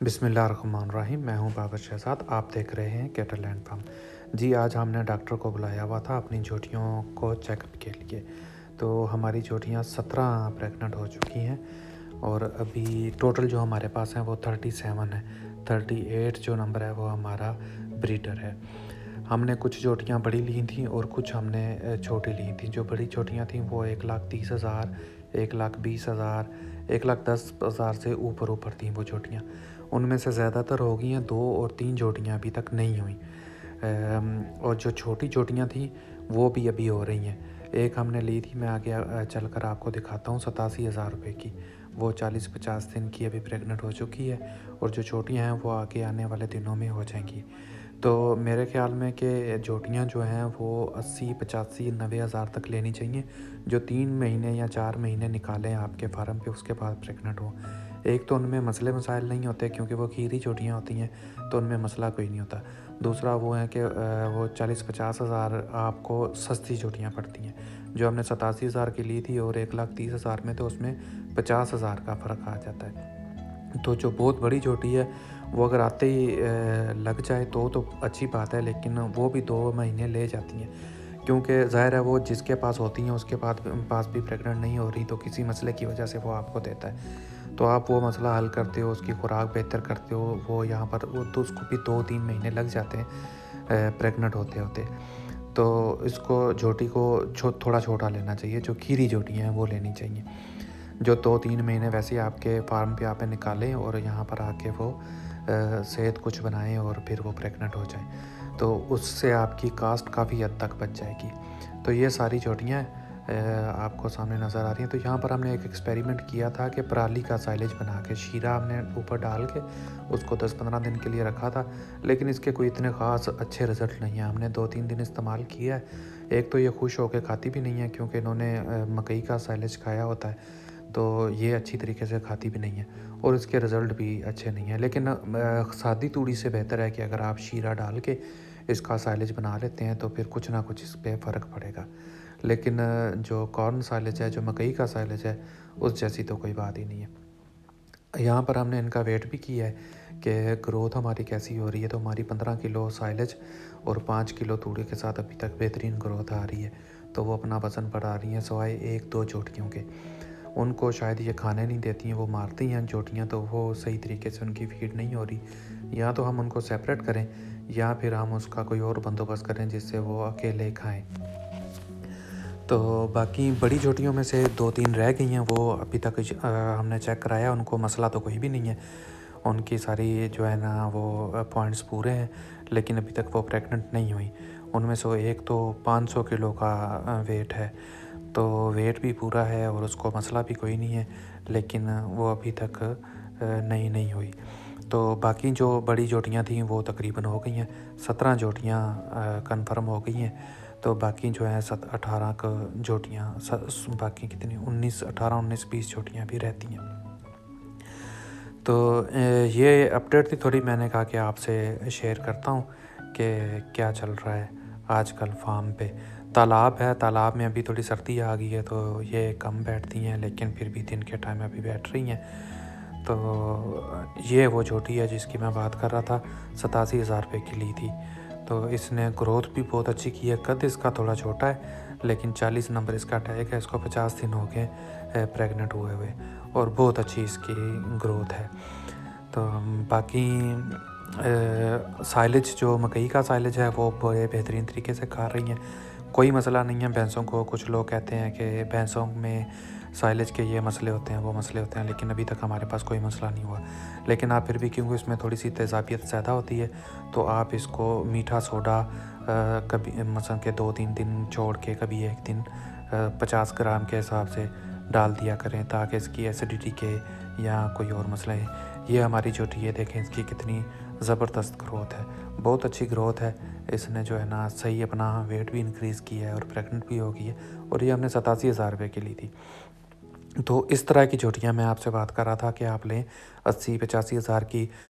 बिस्मिल्लाहिर्रहमानिर्रहीम। मैं हूं बाबर शहज़ाद। आप देख रहे हैं कैटल लैंड फार्म। जी, आज हमने डॉक्टर को बुलाया हुआ था अपनी जोटियों को चेकअप के लिए। तो हमारी जोटियां 17 प्रेग्नेंट हो चुकी हैं और अभी टोटल जो हमारे पास हैं वो 37 है। 38 जो नंबर है वो हमारा ब्रीडर है। हमने कुछ जोटियां बड़ी ली थी और कुछ हमने छोटी ली थी। जो बड़ी जोटियां थी वो 1,30,000, 1,20,000, 1,10,000 से ऊपर थी वो जोटियाँ। उनमें से ज़्यादातर हो गई हैं 2 और 3 जोटियाँ अभी तक नहीं हुई। और जो छोटी जोटियाँ थी वो भी अभी हो रही हैं। एक हमने ली थी, मैं आगे चलकर आपको दिखाता हूँ, 87,000 रुपये की। वो 40-50 दिन की अभी प्रेग्नेंट हो चुकी है और जो छोटियाँ हैं वो आगे आने वाले दिनों में हो जाएंगी। तो मेरे ख़्याल में कि जोटियाँ जो हैं वो 80, 85, 90 हज़ार तक लेनी चाहिए, जो 3 महीने या 4 महीने निकालें आपके फार्म पे, उसके बाद प्रेग्नेंट हो। एक तो उनमें मसले मसाइल नहीं होते क्योंकि वो खीरी जोटियाँ होती हैं, तो उनमें मसला कोई नहीं होता। दूसरा वो है कि वो 40-50 हज़ार आपको सस्ती जोटियाँ पड़ती हैं। जो हमने 87,000 की ली थी और 1,30,000 में, तो उसमें 50,000 का फ़र्क आ जाता है। तो जो बहुत बड़ी जोटी है वो अगर आते ही लग जाए तो अच्छी बात है, लेकिन वो भी 2 महीने ले जाती हैं क्योंकि ज़ाहिर है वो जिसके पास होती हैं उसके पास भी प्रेग्नेंट नहीं हो रही, तो किसी मसले की वजह से वो आपको देता है। तो आप वो मसला हल करते हो, उसकी खुराक बेहतर करते हो, वो यहाँ पर वो तो उसको भी 2-3 महीने लग जाते हैं प्रेग्नेंट होते होते। तो इसको जोटी को थोड़ा छोटा लेना चाहिए। जो खीरी जोटियाँ हैं वो लेनी चाहिए, जो 2-3 महीने वैसे ही आपके फार्म पे आप निकालें और यहाँ पर आके वो सेहत कुछ बनाएं और फिर वो प्रेग्नेंट हो जाएं, तो उससे आपकी कास्ट काफ़ी हद तक बच जाएगी। तो ये सारी जोटियाँ आपको सामने नज़र आ रही हैं। तो यहाँ पर हमने एक एक्सपेरिमेंट किया था कि पराली का साइलेज बना के शीरा हमने ऊपर डाल के उसको 10-15 दिन के लिए रखा था, लेकिन इसके कोई इतने ख़ास अच्छे रिज़ल्ट नहीं हैं। हमने 2-3 दिन इस्तेमाल किया है। एक तो ये खुश होकर खाती भी नहीं है क्योंकि इन्होंने मकई का साइलेज खाया होता है, तो ये अच्छी तरीके से खाती भी नहीं है और इसके रिज़ल्ट भी अच्छे नहीं हैं। लेकिन सादी तूड़ी से बेहतर है कि अगर आप शीरा डाल के इसका साइलेज बना लेते हैं तो फिर कुछ ना कुछ इस पर फ़र्क पड़ेगा। लेकिन जो कॉर्न साइलेज है, जो मकई का साइलेज है, उस जैसी तो कोई बात ही नहीं है। यहाँ पर हमने इनका वेट भी किया है कि ग्रोथ हमारी कैसी हो रही है। तो हमारी 15 किलो साइलेज और 5 किलो तूड़ी के साथ अभी तक बेहतरीन ग्रोथ आ रही है। तो वो अपना वज़न बढ़ा रही हैं सिवाय 1-2 जोटियों के। उनको शायद ये खाने नहीं देती हैं, वो मारती हैं जोटियाँ, तो वो सही तरीके से उनकी फीड नहीं हो रही। या तो हम उनको सेपरेट करें या फिर हम उसका कोई और बंदोबस्त करें जिससे वो अकेले खाएं। तो बाकी बड़ी जोटियों में से 2-3 रह गई हैं, वो अभी तक हमने चेक कराया, उनको मसला तो कोई भी नहीं है। उनकी सारी जो है ना वो पॉइंट्स पूरे हैं, लेकिन अभी तक वो प्रेग्नेंट नहीं हुई। उनमें से एक तो 500 किलो का वेट है, तो वेट भी पूरा है और उसको मसला भी कोई नहीं है, लेकिन वो अभी तक नहीं हुई। तो बाकी जो बड़ी जोटियां थीं वो तकरीबन हो गई हैं। 17 जोटियां कंफर्म हो गई हैं। तो बाकी जो है 18 जोटियाँ, बाकी कितनी 18-19-20 जोटियाँ भी रहती हैं। तो ये अपडेट थी थोड़ी, मैंने कहा कि आपसे शेयर करता हूँ कि क्या चल रहा है आजकल फार्म पे। तालाब है, तालाब में अभी थोड़ी सर्दी आ गई है तो ये कम बैठती हैं, लेकिन फिर भी दिन के टाइम अभी बैठ रही हैं। तो ये वो जोटी है जिसकी मैं बात कर रहा था, 87,000 रुपये की ली थी। तो इसने ग्रोथ भी बहुत अच्छी की है। कद इसका थोड़ा छोटा है, लेकिन 40 नंबर इसका टैग है। इसको 50 दिन हो गए प्रेग्नेंट हुए और बहुत अच्छी इसकी ग्रोथ है। तो बाकी साइलेज, जो मकई का साइलेज है, वो बड़े बेहतरीन तरीके से खा रही हैं, कोई मसला नहीं है भैंसों को। कुछ लोग कहते हैं कि भैंसों में साइलेज के ये मसले होते हैं, वो मसले होते हैं, लेकिन अभी तक हमारे पास कोई मसला नहीं हुआ। लेकिन आप फिर भी, क्योंकि इसमें थोड़ी सी तेज़ाबियत ज़्यादा होती है, तो आप इसको मीठा सोडा कभी मसलन के 2-3 दिन छोड़ के कभी एक दिन 50 ग्राम के हिसाब से डाल दिया करें, ताकि इसकी एसिडिटी के या कोई और मसला है। ये हमारी जोटी है, देखें इसकी कितनी ज़बरदस्त ग्रोथ है, बहुत अच्छी ग्रोथ है। इसने जो है ना सही अपना वेट भी इंक्रीज़ किया है और प्रेग्नेंट भी हो गई है, और ये हमने 87,000 रुपये की ली थी। तो इस तरह की जोटियाँ मैं आपसे बात कर रहा था कि आप लें 80-85 हज़ार की।